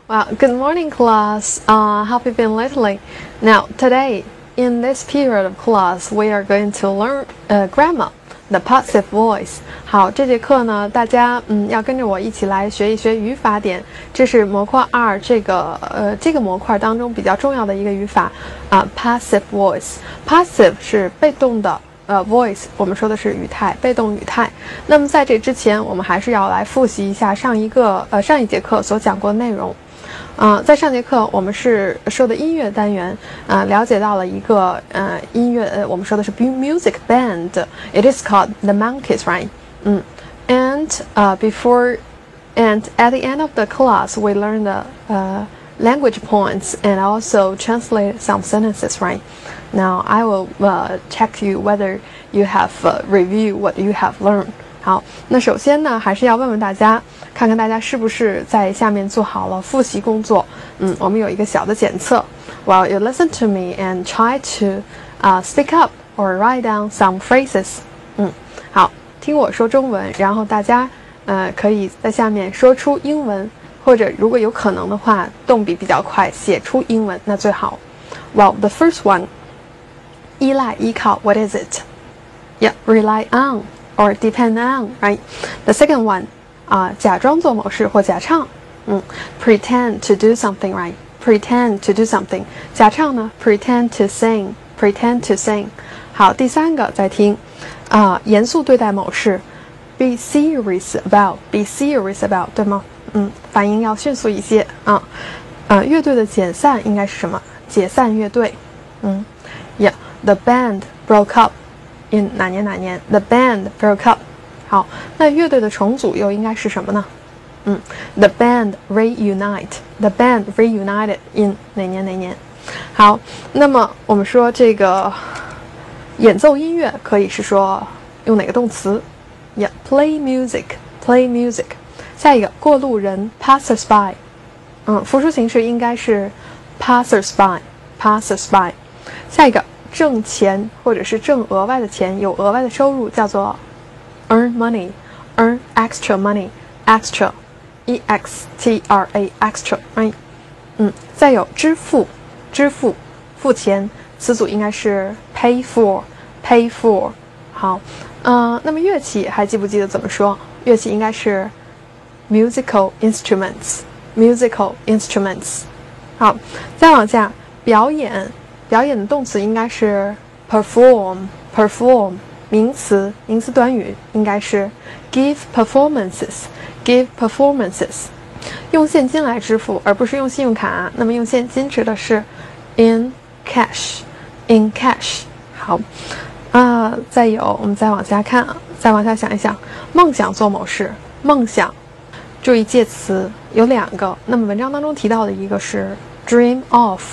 Well, good morning, class. How have you been lately? Now, today, in this period of class, we are going to learn grammar, the passive voice. 好，这节课呢，大家要跟着我一起来学一学语法点。这是模块2这个模块当中比较重要的一个语法passive voice. Passive 是被动的。voice 我们说的是语态，被动语态。那么在这之前，我们还是要来复习一下上一节课所讲过的内容。在上节课我们是说的音乐单元，了解到了一个音乐，我们说的是 music band. It is called the Monkees, right? And at the end of the class, we learned the language points and also translate some sentences, right? Now I will check you whether you have reviewed what you have learned. 好，那首先呢，还是要问问大家，看看大家是不是在下面做好了复习工作。我们有一个小的检测。Well, you listen to me and try to speak up or write down some phrases. 好，听我说中文，然后大家可以在下面说出英文，或者如果有可能的话，动笔比较快，写出英文那最好。Well, the first one. 依赖依靠 what is it? Yeah, rely on or depend on, right? The second one 假装做某事或假唱pretend to do something, right? Pretend to do something. 假唱呢 pretend to sing. 好，第三个再听严肃对待某事 be serious about 对吗？反应要迅速一些乐队的解散应该是什么？解散乐队Yeah, the band broke up in 哪年 The band broke up. 好，那乐队的重组又应该是什么呢？The band reunite. The band reunited in 哪年？好，那么我们说这个演奏音乐可以是说用哪个动词 ？Yeah, play music. 下一个过路人 passers-by. 复数形式应该是 passers-by. 下一个挣钱或者是挣额外的钱，有额外的收入叫做 earn money, earn extra money, extra, E-X-T-R-A, extra, right? 再有支付，付钱，词组应该是 pay for. 好，那么乐器还记不记得怎么说？乐器应该是 musical instruments. 好，再往下，表演的动词应该是 perform. 名词短语应该是 give performances. 用现金来支付而不是用信用卡，那么用现金指的是 in cash. 好再有我们再往下看，再往下想一想，梦想做某事，梦想注意介词有2个，那么文章当中提到的一个是 dream of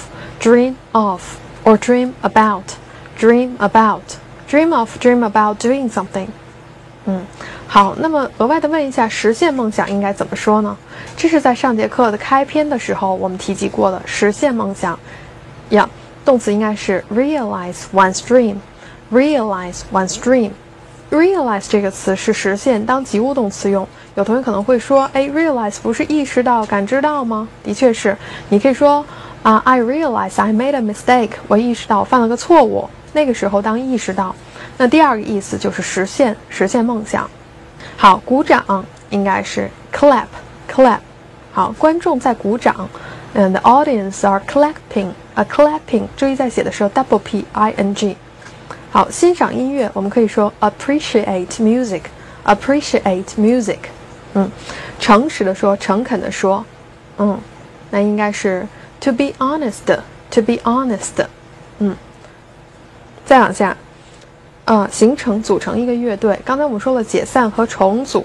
or dream about. Dream about doing something. 好，那么额外的问一下，实现梦想应该怎么说呢？这是在上节课的开篇的时候我们提及过的，实现梦想动词应该是 realize one's dream. Realize 这个词是实现当及物动词用，有同学可能会说realize 不是意识到感知到吗？的确是，你可以说I realize I made a mistake. 我意识到我犯了个错误，那个时候当意识到。那第二个意思就是实现梦想。好，鼓掌应该是 clap. 好，观众在鼓掌 and the audience are clapping. 注意在写的时候 double P-I-N-G. 好，欣赏音乐我们可以说 appreciate music. 诚实的说，诚恳的说那应该是To be honest. 再往下组成一个乐队。刚才我们说了解散和重组，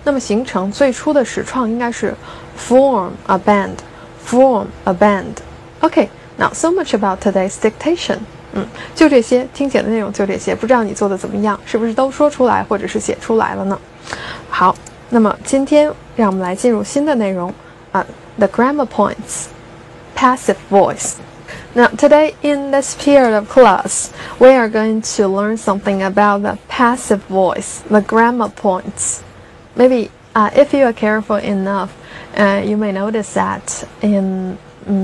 那么形成最初的始创应该是 form a band. Okay, now so much about today's dictation. 就这些，听写的内容就这些，不知道你做的怎么样，是不是都说出来或者是写出来了呢？好，那么今天让我们来进入新的内容the grammar points. Passive voice. Now, today in this period of class, we are going to learn something about the passive voice, the grammar points. Maybe if you are careful enough you may notice that in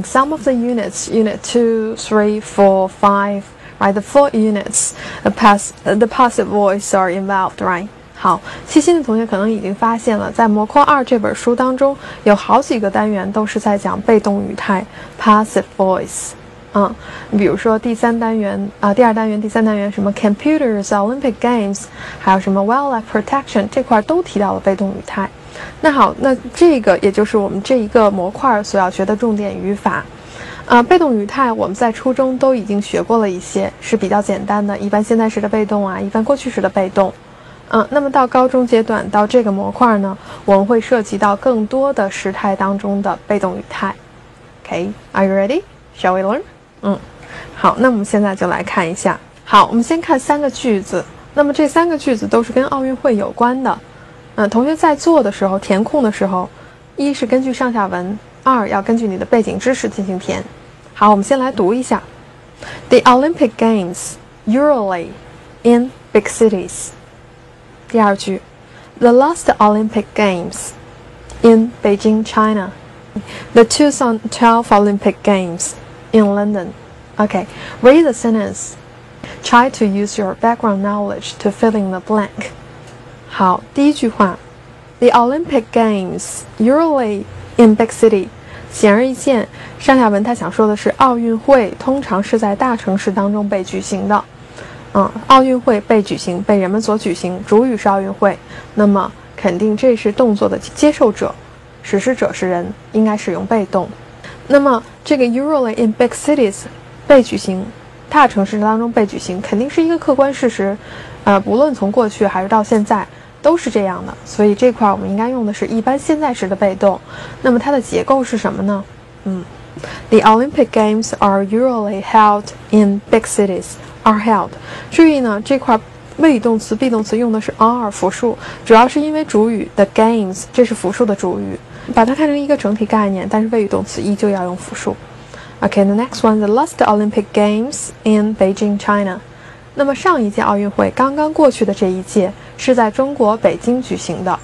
some of the units, unit 2, 3, 4, 5, right, the 4 units, the passive voice are involved, right? 好，细心的同学可能已经发现了，在模块2这本书当中，有好几个单元都是在讲被动语态 passive voice。比如说第2单元、第3单元什么 computers、Olympic Games， 还有什么 wildlife protection 这块都提到了被动语态。那好，那这个也就是我们这一个模块所要学的重点语法。被动语态我们在初中都已经学过了一些，是比较简单的，一般现在时的被动啊，一般过去时的被动。那么到高中阶段，到这个模块呢，我们会涉及到更多的时态当中的被动语态。Okay, are you ready? Shall we learn? 好，那我们现在就来看一下。好，我们先看3个句子。那么这3个句子都是跟奥运会有关的。同学在做的时候，填空的时候，一是根据上下文，2要根据你的背景知识进行填。好，我们先来读一下。The Olympic Games usually in big cities. 第2句 The last Olympic Games in Beijing, China. The 2012 Olympic Games in London. Okay, read the sentence. Try to use your background knowledge to fill in the blank. 好，第1句话 The Olympic Games usually in big city. 显而易见，上下文他想说的是奥运会通常是在大城市当中被举行的。奥运会被举行，被人们所举行，主语是奥运会，那么肯定这是动作的接受者，实施者是人，应该使用被动。那么这个 usually in big cities 被举行，大城市当中被举行，肯定是一个客观事实，不论从过去还是到现在都是这样的，所以这块我们应该用的是一般现在时的被动。那么它的结构是什么呢？The Olympic Games are usually held in big cities. Are held. 注意呢，这块谓语动词、be动词用的是 are 复数，主要是因为主语 the games 这是复数的主语，把它看成一个整体概念，但是谓语动词依旧要用复数。Okay, the next one, the last Olympic Games in Beijing, China. 那么上一届奥运会刚刚过去的这一届是在中国北京举行的。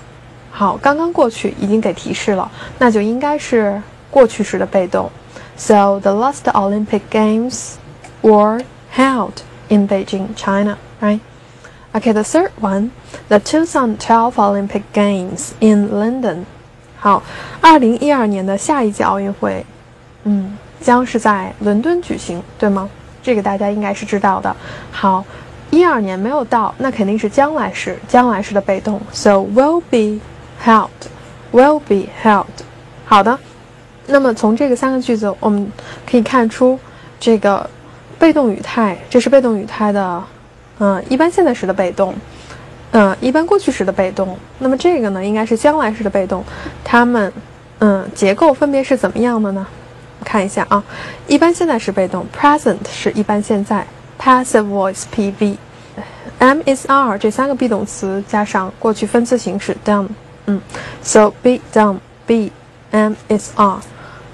好，刚刚过去已经给提示了，那就应该是过去时的被动。So the last Olympic Games were held in Beijing, China, right? Okay, the third one, the 2012 Olympic Games in London. 好，2012年的下一届奥运会，将是在伦敦举行，对吗？这个大家应该是知道的。好，12年没有到，那肯定是将来时，将来时的被动。So will be held, will be held. 好的，那么从这个3个句子，我们可以看出这个被动语态，这是被动语态的，一般现在时的被动，一般过去时的被动。那么这个呢，应该是将来时的被动。它们，结构分别是怎么样的呢？看一下啊，一般现在时被动 present 是一般现在 passive voice PV am is are 这3个 be 动词加上过去分词形式 done so be done be am is are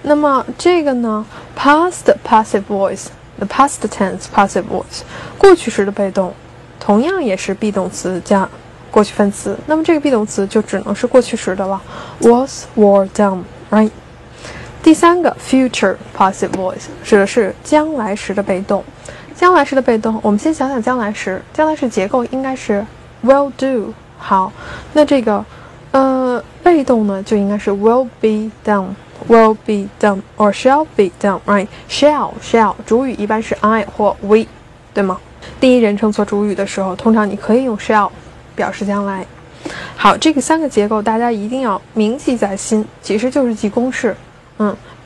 那么这个呢 past passive voice the past tense passive voice 过去时的被动同样也是 be 动词加过去分词那么这个 be 动词就只能是过去时的了 was were done right第3个 future passive voice 指的是将来时的被动。将来时的被动，我们先想想将来时。将来时结构应该是 will do。好，那这个被动呢就应该是 will be done，will be done or shall be done，right？ shall 主语一般是 I 或 we， 对吗？第一人称做主语的时候，通常你可以用 shall 表示将来。好，这个3个结构大家一定要铭记在心，其实就是记公式。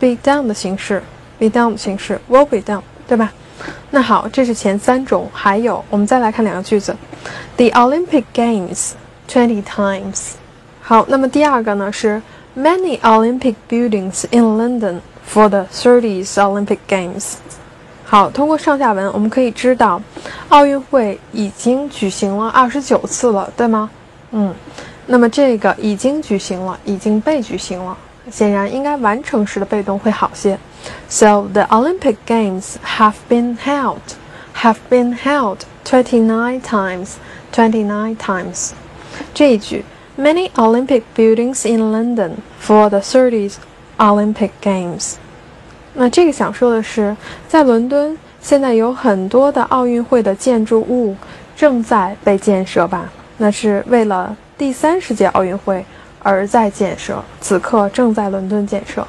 be done 的形式 be done 的形式 will be done 对吧那好这是前3种还有我们再来看2个句子 The Olympic Games 20 times 好那么第2个呢是 Many Olympic buildings in London for the 30th Olympic Games 好通过上下文我们可以知道奥运会已经举行了29次了对吗那么这个已经举行了已经被举行了显然应该完成时的被动会好些 So the Olympic Games have been held 29 times 这一句 Many Olympic buildings in London for the 30th Olympic Games。那这个想说的是，在伦敦现在有很多的奥运会的建筑物正在被建设吧？那是为了第30届奥运会而在建设，此刻正在伦敦建设。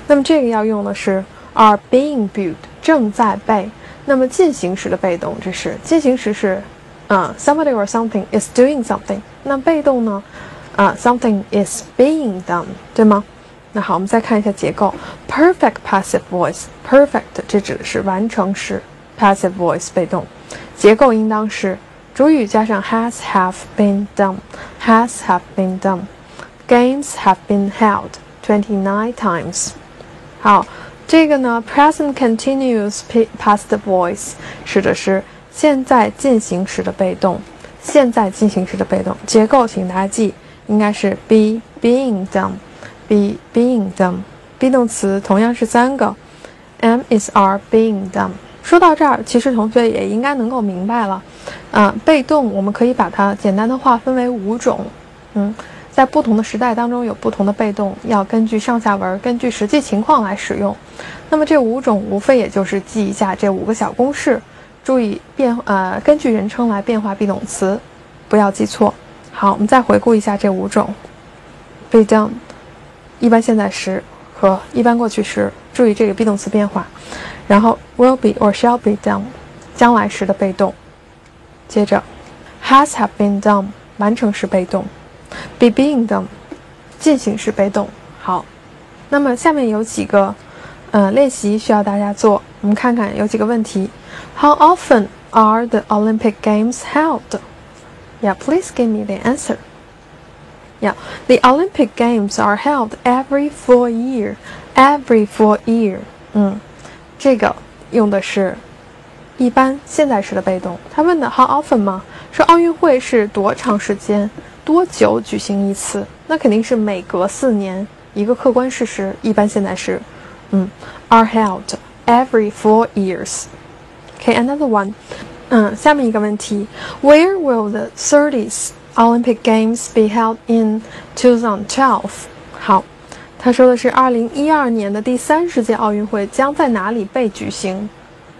那么这个要用的是 are being built， 正在被。那么进行时的被动，这是进行时是somebody or something is doing something。那被动呢？something is being done， 对吗？那好，我们再看一下结构。Perfect passive voice，perfect 这指的是完成时 ，passive voice 被动。结构应当是主语加上 has have been done，has have been done。Games have been held 29 times。好，这个呢 present continuous past voice 指的是现在进行时的被动，现在进行时的被动。结构请大家记，应该是 be being done。be being done， be 动词同样是3个 ，am is are being done。说到这儿，其实同学也应该能够明白了，被动我们可以把它简单的划分为5种，在不同的时代当中有不同的被动，要根据上下文，根据实际情况来使用。那么这5种无非也就是记一下这5个小公式，注意根据人称来变化 be 动词，不要记错。好，我们再回顾一下这5种 ，be done。一般现在时和一般过去时，注意这个 be 动词变化。然后 will be or shall be done， 将来时的被动。接着 has have been done， 完成时被动。be being done， 进行时被动。好，那么下面有几个练习需要大家做，我们看看有几个问题。How often are the Olympic Games held? Yeah, please give me the answer.Yeah, the Olympic Games are held every 4 years. Every 4 years. 这个用的是一般现在时的被动。他问的 how often 吗？说奥运会是多长时间、多久举行一次？那肯定是每隔4年，一个客观事实。一般现在时，are held every 4 years. Okay, another one. 下面一个问题 ，Where will the 30th Olympic Games be held in 2012？ 好，他说的是2012年的第30届奥运会将在哪里被举行？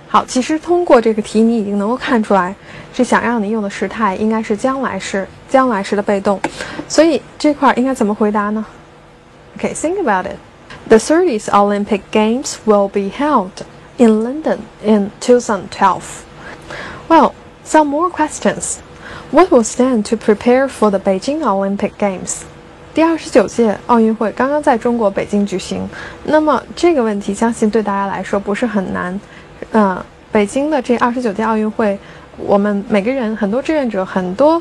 好，其实通过这个题你已经能够看出来，是想让你用的时态应该是将来时，将来时的被动。所以这块应该怎么回答呢？ Okay, think about it. The 30th Olympic Games will be held in London in 2012. Well, some more questions.What was done to prepare for the Beijing Olympic Games？ 第29届奥运会刚刚在中国北京举行，那么这个问题相信对大家来说不是很难。北京的这29届奥运会，我们每个人、很多志愿者、很多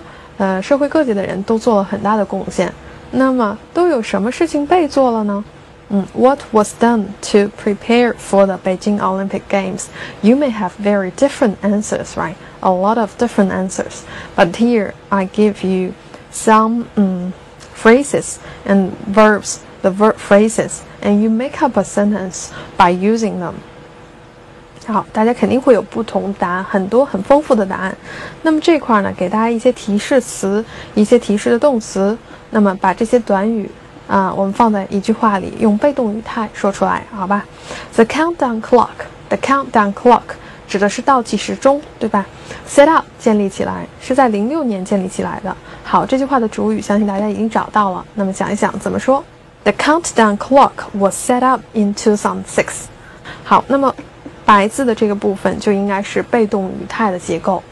社会各界的人都做了很大的贡献。那么都有什么事情被做了呢？What was done to prepare for the Beijing Olympic Games? You may have very different answers, right? A lot of different answers. But here I give you some phrases and verbs, the verb phrases, and you make up a sentence by using them. 好，大家肯定会有不同答案，很多很丰富的答案。那么这块呢，给大家一些提示词，一些提示的动词。那么把这些短语我们放在一句话里，用被动语态说出来，好吧 ？The countdown clock 指的是倒计时钟，对吧 ？Set up 建立起来是在06年建立起来的。好，这句话的主语相信大家已经找到了。那么想一想怎么说 ？The countdown clock was set up in 2006。好，那么白字的这个部分就应该是被动语态的结构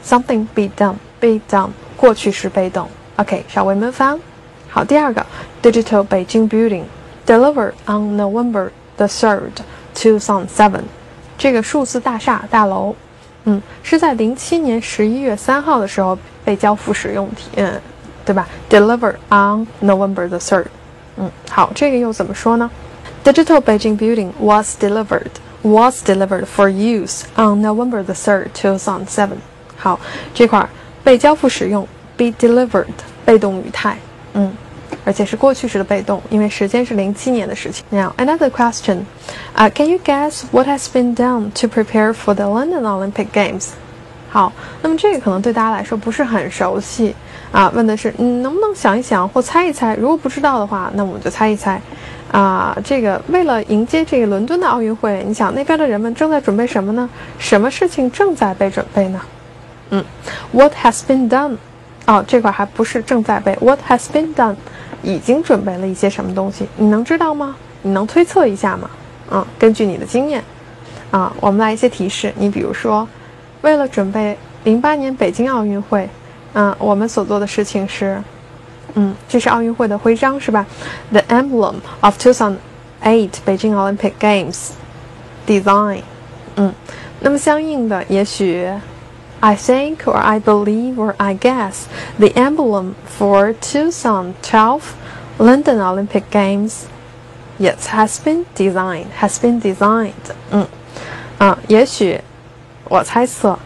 ，something be done， 过去时被动。OK， 小微门翻。好，第二个 Digital Beijing Building delivered on November the 3rd, 2007。这个数字大厦大楼，是在07年11月3号的时候被交付使用，对吧 ？Delivered on November the 3rd。好，这个又怎么说呢 ？Digital Beijing Building was delivered for use on November the 3rd, 2007。好，这块被交付使用 be delivered 被动语态，而且是过去时的被动，因为时间是07年的事情。Now another question, can you guess what has been done to prepare for the London Olympic Games? 好，那么这个可能对大家来说不是很熟悉问的是你能不能想一想或猜一猜？如果不知道的话，那我们就猜一猜。这个为了迎接这个伦敦的奥运会，你想那边的人们正在准备什么呢？什么事情正在被准备呢？What has been done？ 这块还不是正在被 ，What has been done？ 已经准备了一些什么东西？你能知道吗？你能推测一下吗？根据你的经验，我们来一些提示。你比如说，为了准备08年北京奥运会，我们所做的事情是。这是奥运会的徽章是吧 ？The emblem of 2008 Beijing Olympic Games design。那么相应的，也许 I think or I believe or I guess the emblem for 2012 London Olympic Games yes has been designed。也许我猜测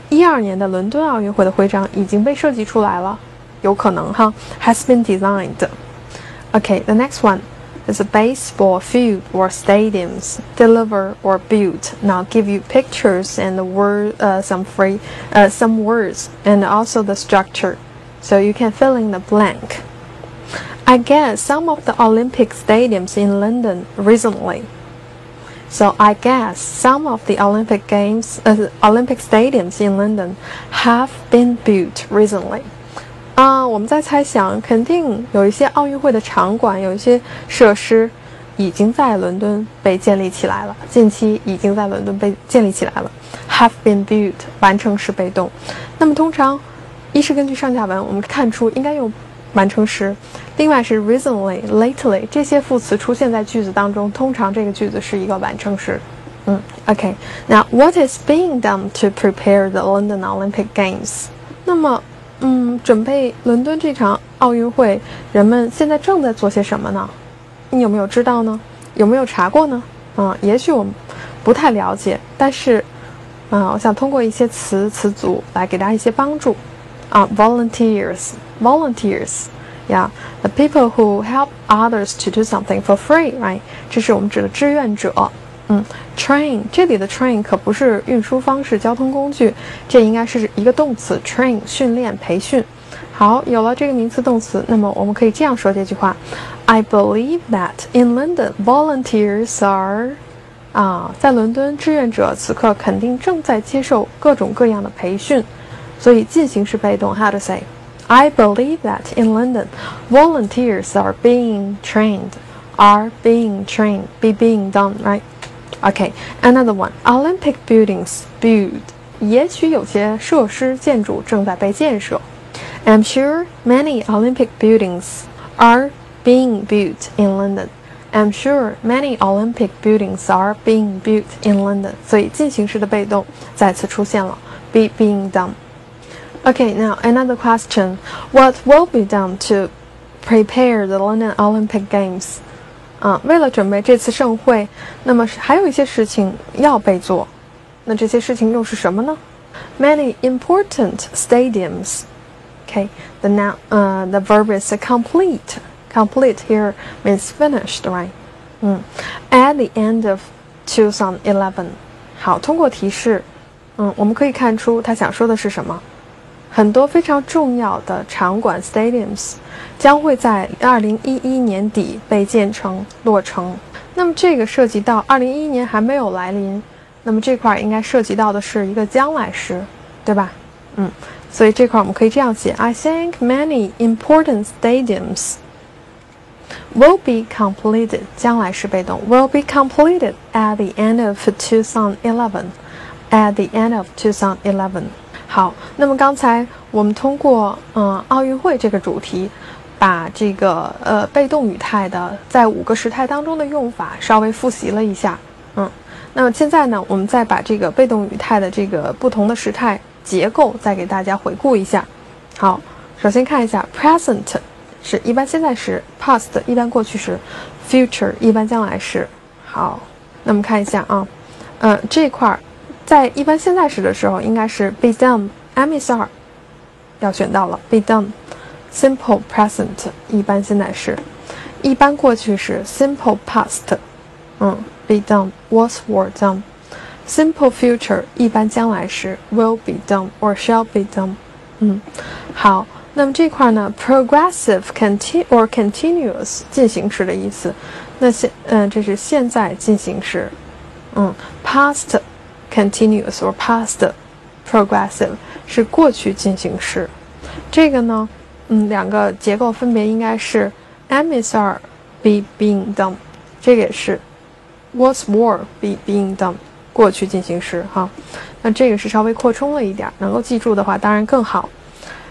12年的伦敦奥运会的徽章已经被设计出来了。有可能哈 has been designed. Okay, the next one is a baseball field or stadiums deliver or built. Now give you pictures and some words and also the structure, so you can fill in the blank. I guess some of the Olympic stadiums in London recently. So I guess some of the Olympic stadiums in London have been built recently.我们在猜想，肯定有一些奥运会的场馆，有一些设施已经在伦敦被建立起来了，近期已经在伦敦被建立起来了。Have been built 完成时被动。那么通常，一是根据上下文，我们看出应该用完成时；另外是 recently、lately 这些副词出现在句子当中，通常这个句子是一个完成时。OK. Now, what is being done to prepare the London Olympic Games？ 那么准备伦敦这场奥运会，人们现在正在做些什么呢？你有没有知道呢？有没有查过呢？也许我们不太了解，但是我想通过一些词组来给大家一些帮助。volunteers, yeah, the people who help others to do something for free, right? 这是我们指的志愿者。train 这里的 train 可不是运输方式、交通工具，这应该是一个动词 train 训练、培训。好，有了这个名词动词，那么我们可以这样说这句话 ：I believe that in London volunteers are 在伦敦志愿者此刻肯定正在接受各种各样的培训，所以进行式被动 how to say I believe that in London volunteers are being trained be being done, right? Okay, another one. Olympic buildings build. 也许有些设施建筑正在被建设。I'm sure many Olympic buildings are being built in London. I'm sure many Olympic buildings are being built in London. 所以进行式的被动再次出现了 be being done. Okay, now another question. What will be done to prepare the London Olympic Games?为了准备这次盛会，那么还有一些事情要被做。那这些事情又是什么呢 ？Many important stadiums. Okay, the verb is complete. Complete here means finished, right? At the end of 2011. 好，通过提示，我们可以看出他想说的是什么。很多非常重要的场馆 stadiums 将会在2011年底被建成落成。那么这个涉及到2011年还没有来临，那么这块应该涉及到的是一个将来时，对吧？所以这块我们可以这样写 I think many important stadiums will be completed 将来时被动 will be completed at the end of 2011 at the end of 2011。好，那么刚才我们通过奥运会这个主题，把这个被动语态的在5个时态当中的用法稍微复习了一下。那么现在呢，我们再把这个被动语态的这个不同的时态结构再给大家回顾一下。好，首先看一下 present 是一般现在时 ，past 一般过去时 ，future 一般将来时。好，那么看一下这块在一般现在时的时候，应该是 be done。Amisar 要选到了 be done。Simple present 一般现在时，一般过去时 simple past。be done was were done。Simple future 一般将来时 will be done or shall be done。好，那么这块呢 progressive or continuous 进行时的意思。那这是现在进行时。past continuous or past progressive 是过去进行时。这个呢两个结构分别应该是 Emmys are be being done， 这个也是 was were be being done， 过去进行时哈。那这个是稍微扩充了一点，能够记住的话当然更好。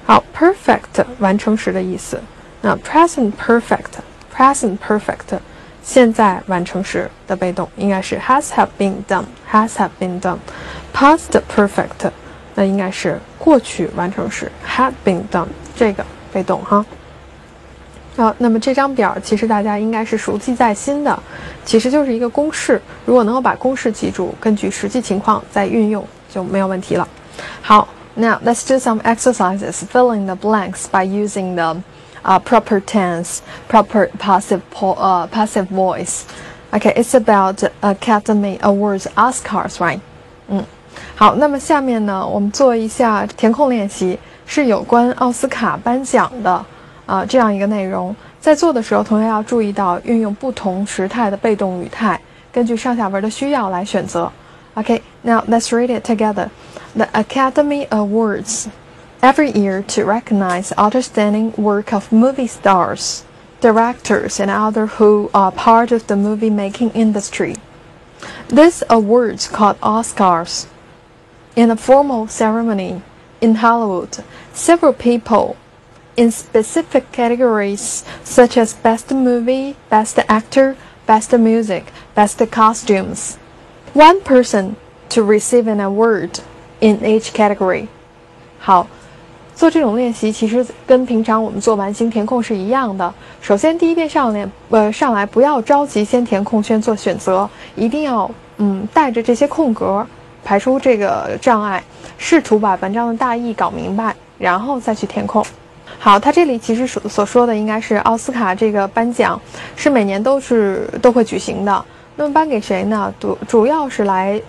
好 perfect 完成时的意思。那 present perfect 现在完成时的被动应该是 has have been done has have been done。 past perfect 那应该是过去完成时 had been done 这个被动哈。好，那么这张表其实大家应该是熟记在心的，其实就是一个公式，如果能够把公式记住，根据实际情况再运用就没有问题了。好， Now let's do some exercises. Fill in the blanks by using the proper tense, proper passive voice. Okay, it's about Academy Awards Oscars, right? 好，那么下面呢，我们做一下填空练习，是有关奥斯卡颁奖的这样一个内容。在做的时候，同学要注意到运用不同时态的被动语态，根据上下文的需要来选择。Okay, now let's read it together. The Academy Awards every year to recognize outstanding work of movie stars, directors, and others who are part of the movie-making industry. These awards called Oscars. In a formal ceremony in Hollywood, several people in specific categories such as Best Movie, Best Actor, Best Music, Best Costumes. One person to receive an award in each category. 好，做这种练习其实跟平常我们做完形填空是一样的。首先第一遍上来不要着急先填空先做选择，一定要带着这些空格排除这个障碍，试图把文章的大意搞明白，然后再去填空。好，他这里其实所说的应该是奥斯卡这个颁奖是每年都会举行的。那么颁给谁呢？主要是来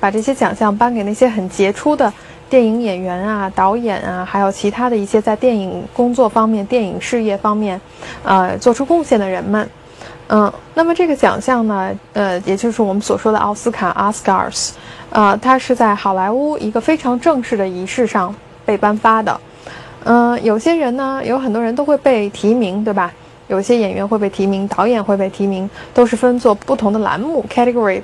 把这些奖项颁给那些很杰出的电影演员啊、导演啊，还有其他的一些在电影工作方面、电影事业方面做出贡献的人们。那么这个奖项呢，也就是我们所说的奥斯卡 Oscars， 它是在好莱坞一个非常正式的仪式上被颁发的。有些人呢，有很多人都会被提名，对吧？有些演员会被提名，导演会被提名，都是分作不同的栏目 category，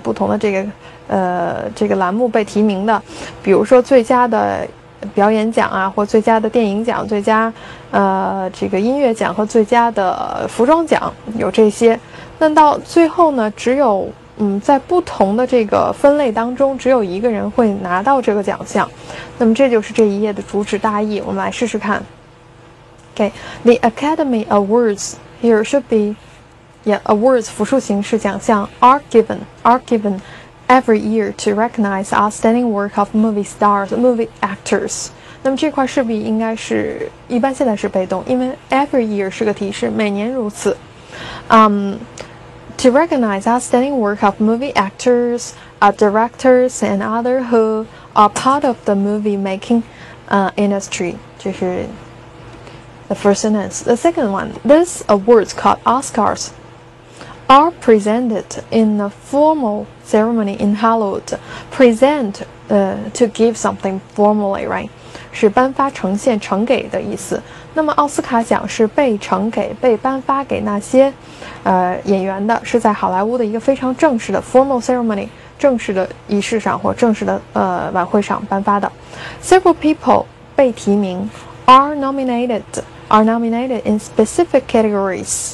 不同的这个栏目被提名的。比如说最佳的表演奖啊，或最佳的电影奖、最佳这个音乐奖和最佳的服装奖，有这些。那到最后呢，只有在不同的这个分类当中，只有一个人会拿到这个奖项。那么这就是这一页的主旨大意，我们来试试看。Okay, the Academy Awards here should be, awards 复数形式奖项 are given every year to recognize outstanding work of movie stars, movie actors. 那么这块势必应该是一般现在是被动，因为 every year 是个提示，每年如此。To recognize outstanding work of movie actors, directors, and others who are part of the movie-making industry. 这是 the first sentence. The second one, these awards called Oscars are presented in a formal ceremony in Hollywood. Present to give something formally, right? 是颁发、呈现、呈给的意思。那么奥斯卡奖是被呈给、被颁发给那些演员的，是在好莱坞的一个非常正式的 formal ceremony 正式的仪式上或正式的晚会上颁发的。Several people 被提名 are nominated in specific categories.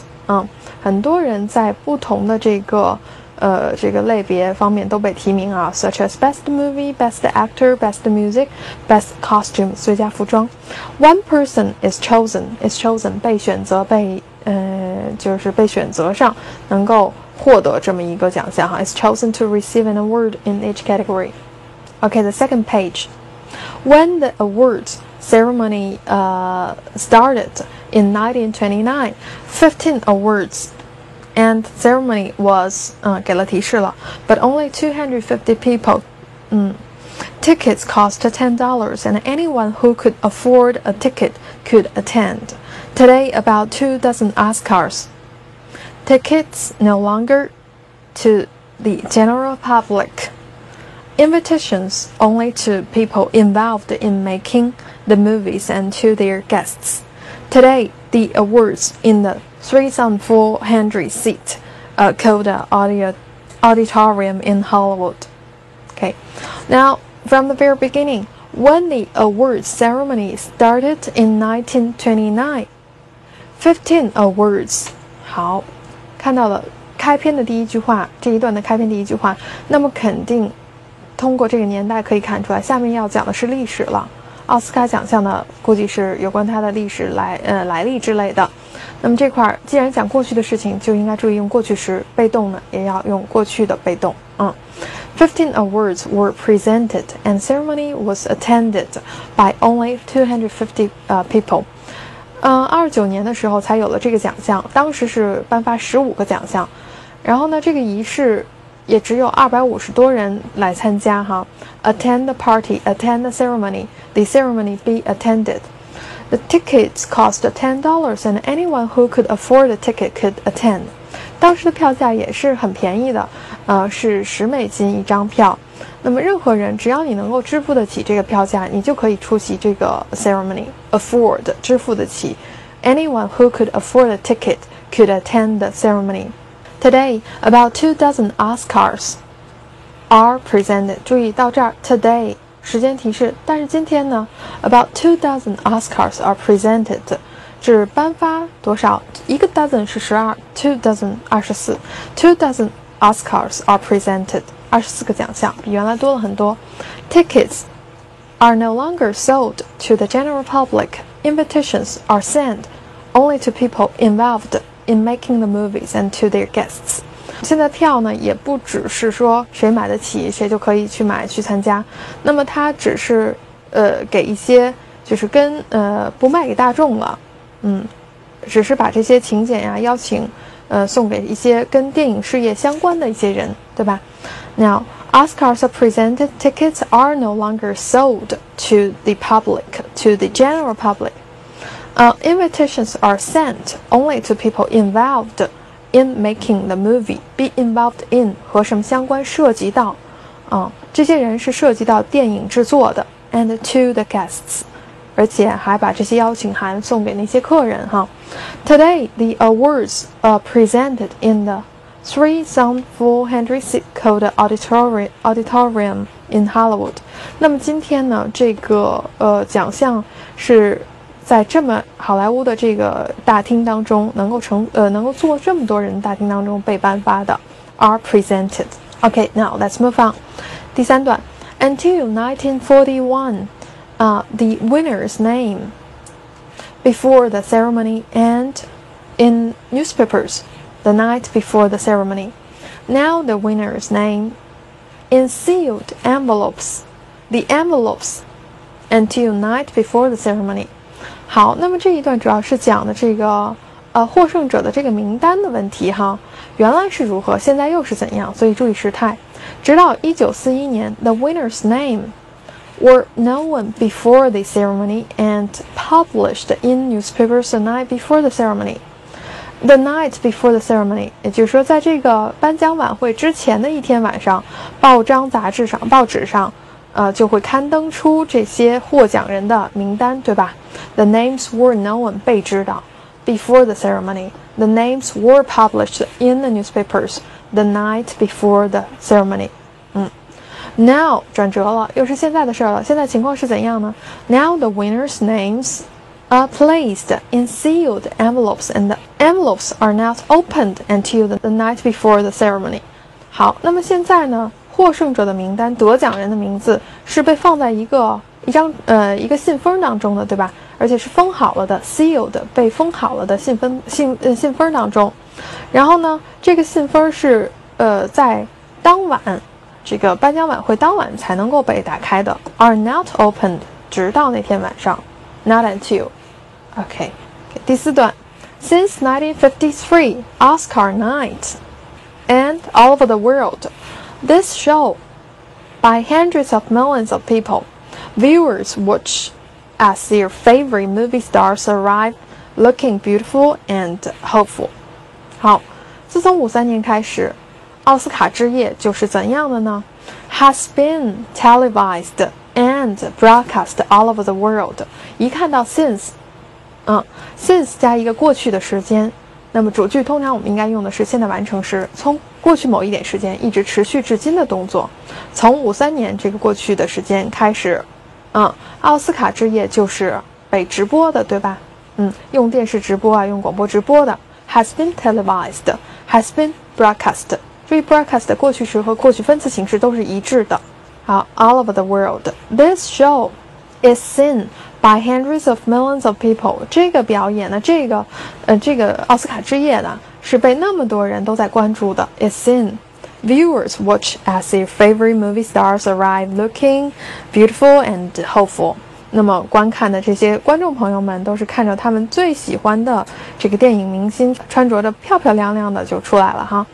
很多人在不同的这个类别方面都被提名啊 ，such as Best Movie, Best Actor, Best Music, Best Costume 最佳服装。One person is chosen 被选择就是被选择上能够获得这么一个奖项哈 ，is chosen to receive an award in each category. Okay, the second page. When the awards ceremony started in 1929, 15 awards and ceremony was 给了提示了 but only 250 people Tickets cost $10, and anyone who could afford a ticket could attend. Today, about 2 dozen Oscars. Tickets no longer to the general public. Invitations only to people involved in making the movies and to their guests. Today, the awards in the 3,400-seat Coda Auditorium in Hollywood. Okay, now from the very beginning, when the awards ceremony started in 1929, 15 awards. 好，看到了开篇的第一句话，这一段的开篇第一句话，那么肯定通过这个年代可以看出来，下面要讲的是历史了。奥斯卡奖项呢，估计是有关它的历史来历之类的。那么这块既然讲过去的事情，就应该注意用过去时，被动呢也要用过去的被动。15 awards were presented and ceremony was attended by only 250 people. 29年的时候才有了这个奖项，当时是颁发15个奖项，然后呢，这个仪式也只有250多人来参加哈。Attend the party, attend the ceremony, the ceremony be attended. The tickets cost $10, and anyone who could afford a ticket could attend. 当时的票价也是很便宜的，是$10一张票。那么任何人只要你能够支付得起这个票价，你就可以出席这个 ceremony. Afford 支付得起。Anyone who could afford a ticket could attend the ceremony. Today, about 2 dozen Oscars are presented. 注意到这儿 ，today 时间提示，但是今天呢 ，about 2 dozen Oscars are presented. 只颁发多少？一个 dozen 是12 ，2 dozen 24 ，2 dozen Oscars are presented. 24个奖项，比原来多了很多。Tickets are no longer sold to the general public. Invitations are sent only to people involved in making the movies and to their guests. 现在票呢，也不只是说谁买得起，谁就可以去买去参加。那么它只是给一些就是跟不卖给大众了，只是把这些请柬呀、邀请送给一些跟电影事业相关的一些人，对吧？ Now, Oscars are presented. Tickets are no longer sold to the public, to the general public. Invitations are sent only to people involved in making the movie. Be involved in 和什么相关？涉及到，这些人是涉及到电影制作的。And to the guests. 而且还把这些邀请函送给那些客人哈。Today, the awards are presented in the 3,400-seat Coda Auditorium in Hollywood. 那么今天呢，这个奖项是在这么好莱坞的这个大厅当中，能够坐这么多人的大厅当中被颁发的 are presented. Okay, now let's move on. 第三段 Until 1941. The winner's name before the ceremony and in newspapers the night before the ceremony. Now the winner's name in sealed envelopes. The envelopes until night before the ceremony. 好，那么这一段主要是讲的这个获胜者的这个名单的问题哈。原来是如何，现在又是怎样？所以注意时态。直到1941年 ，the winner's name were known before the ceremony and published in newspapers the night before the ceremony. The night before the ceremony， 也就是说，在这个颁奖晚会之前的一天晚上，报纸上，就会刊登出这些获奖人的名单，对吧 ？The names were known， 被知道。Before the ceremony, the names were published in the newspapers the night before the ceremony. Now 转折了，又是现在的事儿了。现在情况是怎样呢 ？Now the winners' names are placed in sealed envelopes, and the envelopes are not opened until the night before the ceremony. 好，那么现在呢，获胜者的名单、得奖人的名字是被放在一个信封当中的，对吧？而且是封好了的 ，sealed 被封好了的信封当中。然后呢，这个信封是在当晚。这个颁奖晚会当晚才能够被打开的 ，are not opened， 直到那天晚上 ，not until。OK， 第四段 ，Since 1953 Oscar night and all over the world, this show by hundreds of millions of people. Viewers watch as their favorite movie stars arrive, looking beautiful and hopeful. 好，自从53年开始，奥斯卡之夜就是怎样的呢？ Has been televised and broadcast all over the world. 一看到 since，since 加一个过去的时间，那么主句通常我们应该用的是现在完成时，从过去某一点时间一直持续至今的动作。从53年这个过去的时间开始，奥斯卡之夜就是被直播的，对吧？用电视直播啊，用广播直播的。Has been televised, has been broadcast. 注意 broadcast 过去时和过去分词形式都是一致的。好 ，all over the world. This show is seen by hundreds of millions of people. 这个表演呢，这个奥斯卡之夜呢，是被那么多人都在关注的。Is seen. Viewers watch as their favorite movie stars arrive, looking beautiful and hopeful. 那么观看的这些观众朋友们都是看着他们最喜欢的这个电影明星穿着着漂漂亮亮的就出来了哈。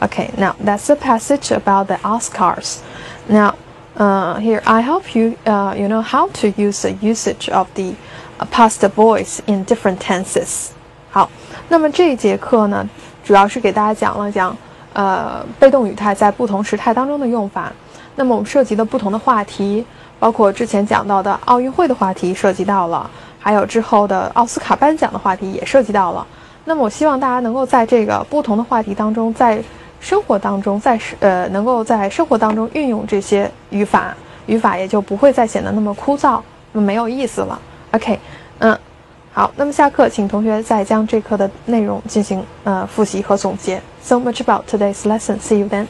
Okay, now that's the passage about the Oscars. Now, here I help you, you know how to use the usage of the past voice in different tenses. 好，那么这一节课呢，主要是给大家讲了讲被动语态在不同时态当中的用法。那么我们涉及的不同的话题。包括之前讲到的奥运会的话题涉及到了，还有之后的奥斯卡颁奖的话题也涉及到了。那么我希望大家能够在这个不同的话题当中，在生活当中，能够在生活当中运用这些语法也就不会再显得那么枯燥，那么没有意思了。OK， 好，那么下课请同学再将这课的内容进行复习和总结。So much about today's lesson. See you then.